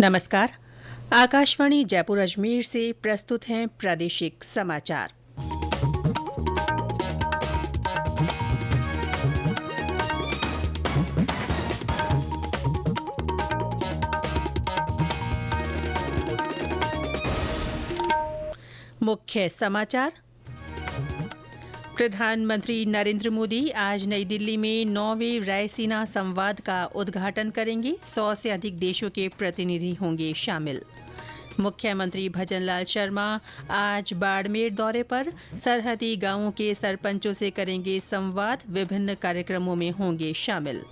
नमस्कार। आकाशवाणी जयपुर अजमेर से प्रस्तुत हैं प्रादेशिक समाचार। मुख्य समाचार। प्रधानमंत्री नरेंद्र मोदी आज नई दिल्ली में 9वें रायसीना संवाद का उद्घाटन करेंगे। 100 से अधिक देशों के प्रतिनिधि होंगे शामिल। मुख्यमंत्री भजनलाल शर्मा आज बाड़मेर दौरे पर सरहदी गांवों के सरपंचों से करेंगे संवाद। विभिन्न कार्यक्रमों में होंगे शामिल।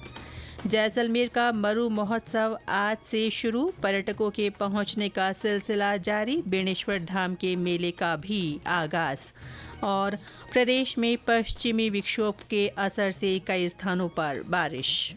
जैसलमेर का मरु महोत्सव आज से शुरू। पर्यटकों के पहुंचने का सिलसिला जारी। बेणेश्वर धाम के मेले का भी आगाज। और प्रदेश में पश्चिमी विक्षोभ के असर से कई स्थानों पर बारिश।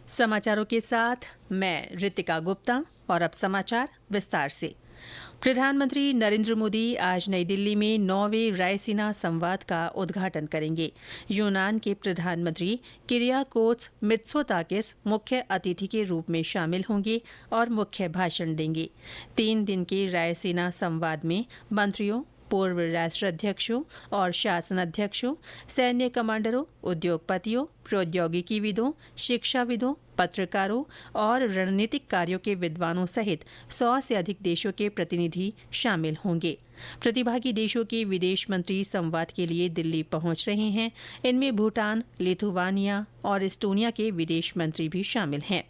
समाचारों के साथ मैं रितिका गुप्ता। और अब समाचार विस्तार से। प्रधानमंत्री नरेंद्र मोदी आज नई दिल्ली में 9वें रायसीना संवाद का उद्घाटन करेंगे। यूनान के प्रधानमंत्री किरियाकोस मित्सोताकिस मुख्य अतिथि के रूप में शामिल होंगे और मुख्य भाषण देंगे। 3 दिन के रायसीना संवाद में मंत्रियों, पूर्व राष्ट्राध्यक्षों और शासनाध्यक्षों, सैन्य कमांडरों, उद्योगपतियों, प्रौद्योगिकीविदों, शिक्षाविदों, पत्रकारों और रणनीतिक कार्यों के विद्वानों सहित 100 से अधिक देशों के प्रतिनिधि शामिल होंगे। प्रतिभागी देशों के विदेश मंत्री संवाद के लिए दिल्ली पहुंच रहे हैं। इनमें भूटान, लिथुआनिया और एस्टोनिया के विदेश मंत्री भी शामिल हैं।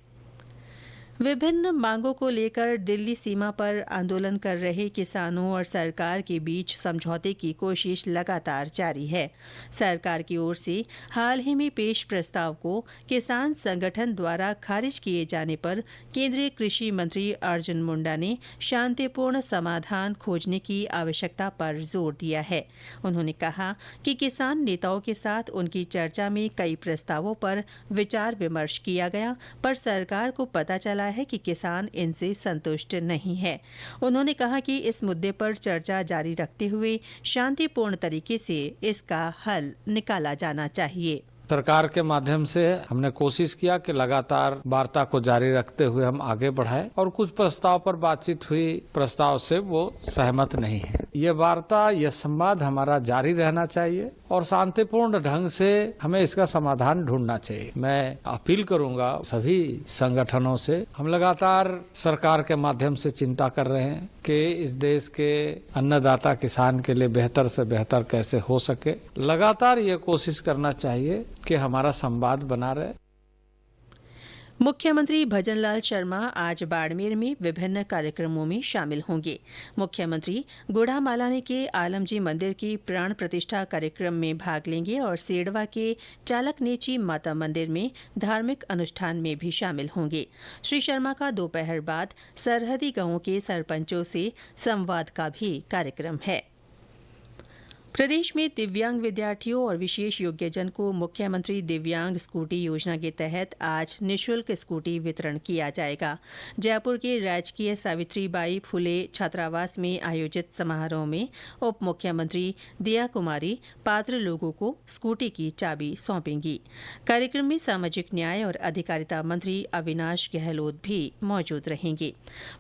विभिन्न मांगों को लेकर दिल्ली सीमा पर आंदोलन कर रहे किसानों और सरकार के बीच समझौते की कोशिश लगातार जारी है। सरकार की ओर से हाल ही में पेश प्रस्ताव को किसान संगठन द्वारा खारिज किए जाने पर केंद्रीय कृषि मंत्री अर्जुन मुंडा ने शांतिपूर्ण समाधान खोजने की आवश्यकता पर जोर दिया है। उन्होंने कहा कि किसान नेताओं के साथ उनकी चर्चा में कई प्रस्तावों पर विचार विमर्श किया गया, पर सरकार को पता चला है कि किसान इनसे संतुष्ट नहीं है। उन्होंने कहा कि इस मुद्दे पर चर्चा जारी रखते हुए शांतिपूर्ण तरीके से इसका हल निकाला जाना चाहिए। सरकार के माध्यम से हमने कोशिश किया कि लगातार वार्ता को जारी रखते हुए हम आगे बढ़ाएं और कुछ प्रस्ताव पर बातचीत हुई, प्रस्ताव से वो सहमत नहीं है। ये वार्ता, ये संवाद हमारा जारी रहना चाहिए और शांतिपूर्ण ढंग से हमें इसका समाधान ढूंढना चाहिए। मैं अपील करूंगा सभी संगठनों से, हम लगातार सरकार के माध्यम से चिंता कर रहे हैं कि इस देश के अन्नदाता किसान के लिए बेहतर से बेहतर कैसे हो सके। लगातार ये कोशिश करना चाहिए कि हमारा संवाद बना रहे। मुख्यमंत्री भजनलाल शर्मा आज बाड़मेर में विभिन्न कार्यक्रमों में शामिल होंगे। मुख्यमंत्री गुढ़ामालानी के आलमजी मंदिर की प्राण प्रतिष्ठा कार्यक्रम में भाग लेंगे और सेडवा के चालकनेची माता मंदिर में धार्मिक अनुष्ठान में भी शामिल होंगे। श्री शर्मा का दोपहर बाद सरहदी गांवों के सरपंचों से संवाद का भी कार्यक्रम है। प्रदेश में दिव्यांग विद्यार्थियों और विशेष योग्यजन को मुख्यमंत्री दिव्यांग स्कूटी योजना के तहत आज निःशुल्क स्कूटी वितरण किया जाएगा। जयपुर के राजकीय सावित्रीबाई फुले छात्रावास में आयोजित समारोह में उप मुख्यमंत्री दिया कुमारी पात्र लोगों को स्कूटी की चाबी सौंपेंगी। कार्यक्रम में सामाजिक न्याय और अधिकारिता मंत्री अविनाश गहलोत भी मौजूद रहेंगे।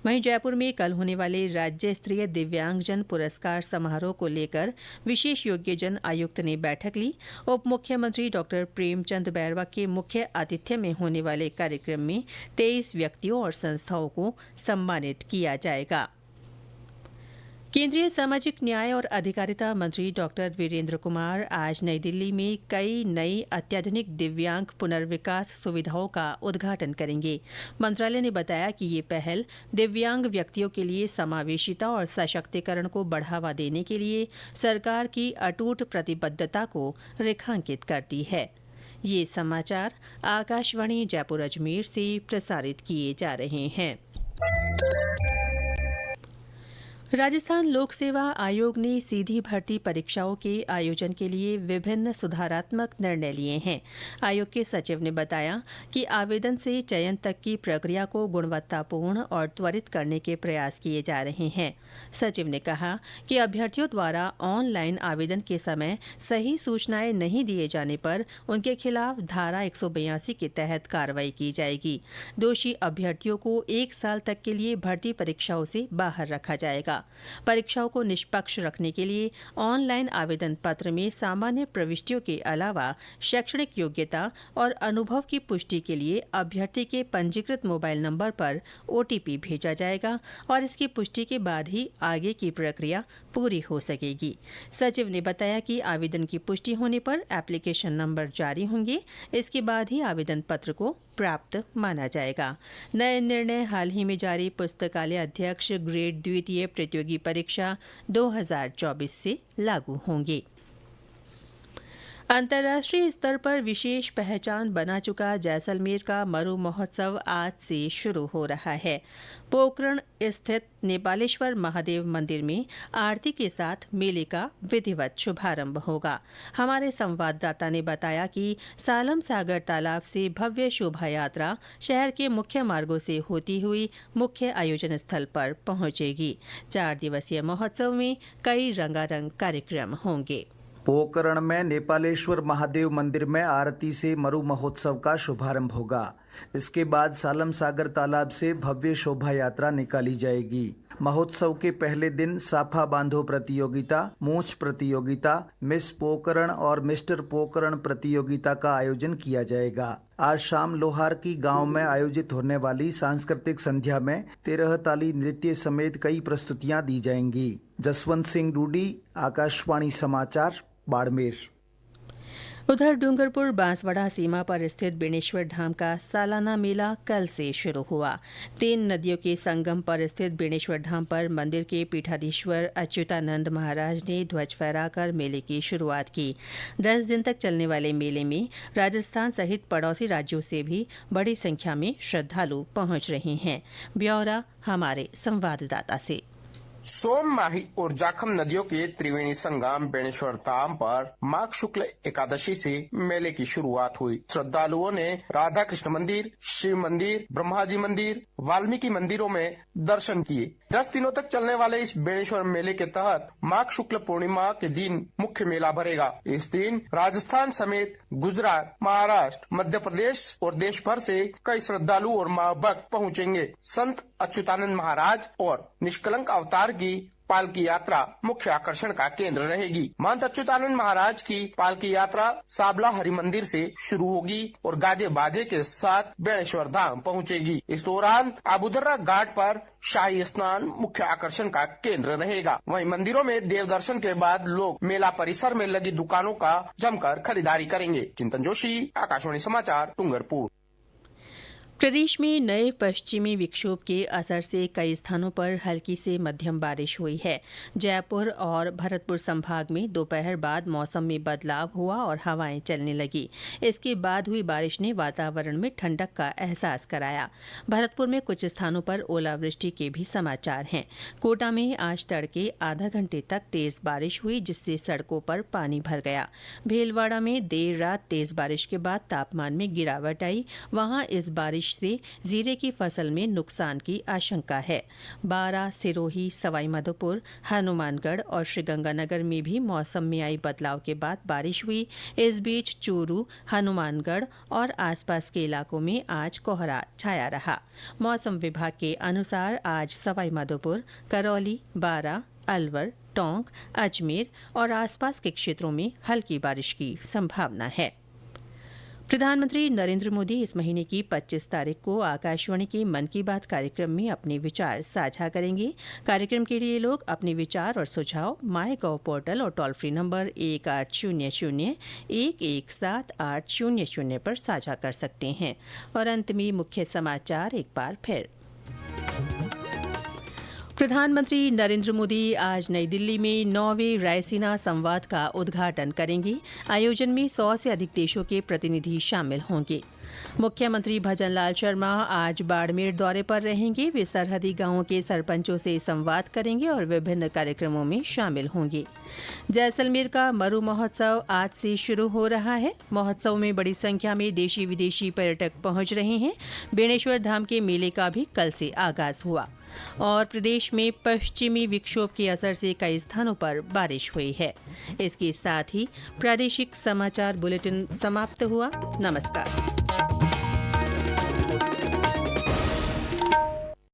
वहीं जयपुर में कल होने वाले राज्य स्तरीय दिव्यांगजन पुरस्कार समारोह को लेकर विशेष योग्यजन आयुक्त ने बैठक ली। उप मुख्यमंत्री डॉक्टर प्रेमचंद बैरवा के मुख्य आतिथ्य में होने वाले कार्यक्रम में 23 व्यक्तियों और संस्थाओं को सम्मानित किया जाएगा। केंद्रीय सामाजिक न्याय और अधिकारिता मंत्री डॉक्टर वीरेंद्र कुमार आज नई दिल्ली में कई नई अत्याधुनिक दिव्यांग पुनर्विकास सुविधाओं का उद्घाटन करेंगे। मंत्रालय ने बताया कि ये पहल दिव्यांग व्यक्तियों के लिए समावेशिता और सशक्तिकरण को बढ़ावा देने के लिए सरकार की अटूट प्रतिबद्धता को रेखांकित करती है। ये समाचार आकाशवाणी जयपुर अजमेर से प्रसारित किए जा रहे हैं। राजस्थान लोक सेवा आयोग ने सीधी भर्ती परीक्षाओं के आयोजन के लिए विभिन्न सुधारात्मक निर्णय लिए हैं। आयोग के सचिव ने बताया कि आवेदन से चयन तक की प्रक्रिया को गुणवत्तापूर्ण और त्वरित करने के प्रयास किए जा रहे हैं। सचिव ने कहा कि अभ्यर्थियों द्वारा ऑनलाइन आवेदन के समय सही सूचनाएं नहीं दिए जाने पर उनके खिलाफ धारा 182 के तहत कार्रवाई की जाएगी। दोषी अभ्यर्थियों को 1 साल तक के लिए भर्ती परीक्षाओं से बाहर रखा जाएगा। परीक्षाओं को निष्पक्ष रखने के लिए ऑनलाइन आवेदन पत्र में सामान्य प्रविष्टियों के अलावा शैक्षणिक योग्यता और अनुभव की पुष्टि के लिए अभ्यर्थी के पंजीकृत मोबाइल नंबर पर ओटीपी भेजा जाएगा और इसकी पुष्टि के बाद ही आगे की प्रक्रिया पूरी हो सकेगी। सचिव ने बताया कि आवेदन की पुष्टि होने पर एप्लीकेशन नंबर जारी होंगे। इसके बाद ही आवेदन पत्र को प्राप्त माना जाएगा। नए निर्णय हाल ही में जारी पुस्तकालय अध्यक्ष ग्रेड द्वितीय प्रतियोगी परीक्षा 2024 से लागू होंगे। अंतर्राष्ट्रीय स्तर पर विशेष पहचान बना चुका जैसलमेर का मरु महोत्सव आज से शुरू हो रहा है। पोखरण स्थित नेपालेश्वर महादेव मंदिर में आरती के साथ मेले का विधिवत शुभारंभ होगा। हमारे संवाददाता ने बताया कि सालम सागर तालाब से भव्य शोभा यात्रा शहर के मुख्य मार्गों से होती हुई मुख्य आयोजन स्थल पर पहुंचेगी। 4 दिवसीय महोत्सव में कई रंगारंग कार्यक्रम होंगे। पोखरण में नेपालेश्वर महादेव मंदिर में आरती से मरु महोत्सव का शुभारंभ होगा। इसके बाद सालम सागर तालाब से भव्य शोभा यात्रा निकाली जाएगी। महोत्सव के पहले दिन साफा बांधो प्रतियोगिता, मूंछ प्रतियोगिता, मिस पोखरण और मिस्टर पोखरण प्रतियोगिता का आयोजन किया जाएगा। आज शाम लोहार की गांव में आयोजित होने वाली सांस्कृतिक संध्या में 13 ताली नृत्य समेत कई प्रस्तुतियां दी जाएंगी। जसवंत सिंह रूडी, आकाशवाणी समाचार, बाड़मेर। उधर डूंगरपुर बांसवाड़ा सीमा पर स्थित बेणेश्वर धाम का सालाना मेला कल से शुरू हुआ। 3 नदियों के संगम पर स्थित बेणेश्वर धाम पर मंदिर के पीठाधीश्वर अच्युतानंद महाराज ने ध्वज फहराकर मेले की शुरुआत की। 10 दिन तक चलने वाले मेले में राजस्थान सहित पड़ोसी राज्यों से भी बड़ी संख्या में श्रद्धालु पहुंच रहे हैं। ब्यौरा हमारे संवाददाता से। सोम, माही और जाखम नदियों के त्रिवेणी संगम बेणेश्वर धाम पर माघ शुक्ल एकादशी से मेले की शुरुआत हुई। श्रद्धालुओं ने राधा कृष्ण मंदिर, शिव मंदिर, ब्रह्मा जी मंदिर, वाल्मीकि मंदिरों में दर्शन किए। 10 दिनों तक चलने वाले इस बेणेश्वर मेले के तहत माघ शुक्ल पूर्णिमा के दिन मुख्य मेला भरेगा। इस दिन राजस्थान समेत गुजरात, महाराष्ट्र, मध्य प्रदेश और देश भर से कई श्रद्धालु और मां भक्त पहुंचेंगे। संत अच्युतानंद महाराज और निष्कलंक अवतार की पालकी यात्रा मुख्य आकर्षण का केंद्र रहेगी। महंत अच्युतानंद महाराज की पालकी यात्रा साबला हरि मंदिर से शुरू होगी और गाजे बाजे के साथ बेणेश्वर धाम पहुंचेगी। इस दौरान आबुदर्रा घाट पर शाही स्नान मुख्य आकर्षण का केंद्र रहेगा। वहीं मंदिरों में देव दर्शन के बाद लोग मेला परिसर में लगी दुकानों का जमकर खरीदारी करेंगे। चिंतन जोशी, आकाशवाणी समाचार, डूंगरपुर। प्रदेश में नए पश्चिमी विक्षोभ के असर से कई स्थानों पर हल्की से मध्यम बारिश हुई है। जयपुर और भरतपुर संभाग में दोपहर बाद मौसम में बदलाव हुआ और हवाएं चलने लगी। इसके बाद हुई बारिश ने वातावरण में ठंडक का एहसास कराया। भरतपुर में कुछ स्थानों पर ओलावृष्टि के भी समाचार हैं। कोटा में आज तड़के आधा घंटे तक तेज बारिश हुई, जिससे सड़कों पर पानी भर गया। भीलवाड़ा में देर रात तेज बारिश के बाद तापमान में गिरावट आई। वहां इस बारिश से जीरे की फसल में नुकसान की आशंका है। बारां, सिरोही, सवाईमाधोपुर, हनुमानगढ़ और श्रीगंगानगर में भी मौसम में आई बदलाव के बाद बारिश हुई। इस बीच चूरू, हनुमानगढ़ और आसपास के इलाकों में आज कोहरा छाया रहा। मौसम विभाग के अनुसार आज सवाईमाधोपुर, करौली, बारां, अलवर, टोंक, अजमेर और आसपास के क्षेत्रों में हल्की बारिश की संभावना है। प्रधानमंत्री नरेंद्र मोदी इस महीने की 25 तारीख को आकाशवाणी के मन की बात कार्यक्रम में अपने विचार साझा करेंगे। कार्यक्रम के लिए लोग अपने विचार और सुझाव माय.गॉव पोर्टल और टोल फ्री नंबर 1800-117800 पर साझा कर सकते हैं। और अंत में मुख्य समाचार एक बार फिर। प्रधानमंत्री नरेंद्र मोदी आज नई दिल्ली में 9वें रायसीना संवाद का उद्घाटन करेंगे। आयोजन में 100 से अधिक देशों के प्रतिनिधि शामिल होंगे। मुख्यमंत्री भजनलाल शर्मा आज बाड़मेर दौरे पर रहेंगे। वे सरहदी गांवों के सरपंचों से संवाद करेंगे और विभिन्न कार्यक्रमों में शामिल होंगे। जैसलमेर का मरु महोत्सव आज से शुरू हो रहा है। महोत्सव में बड़ी संख्या में देशी विदेशी पर्यटक पहुंच रहे हैं। बेणेश्वर धाम के मेले का भी कल से आगाज हुआ और प्रदेश में पश्चिमी विक्षोभ के असर से कई स्थानों पर बारिश हुई है। इसके साथ ही प्रादेशिक समाचार बुलेटिन समाप्त हुआ। नमस्कार।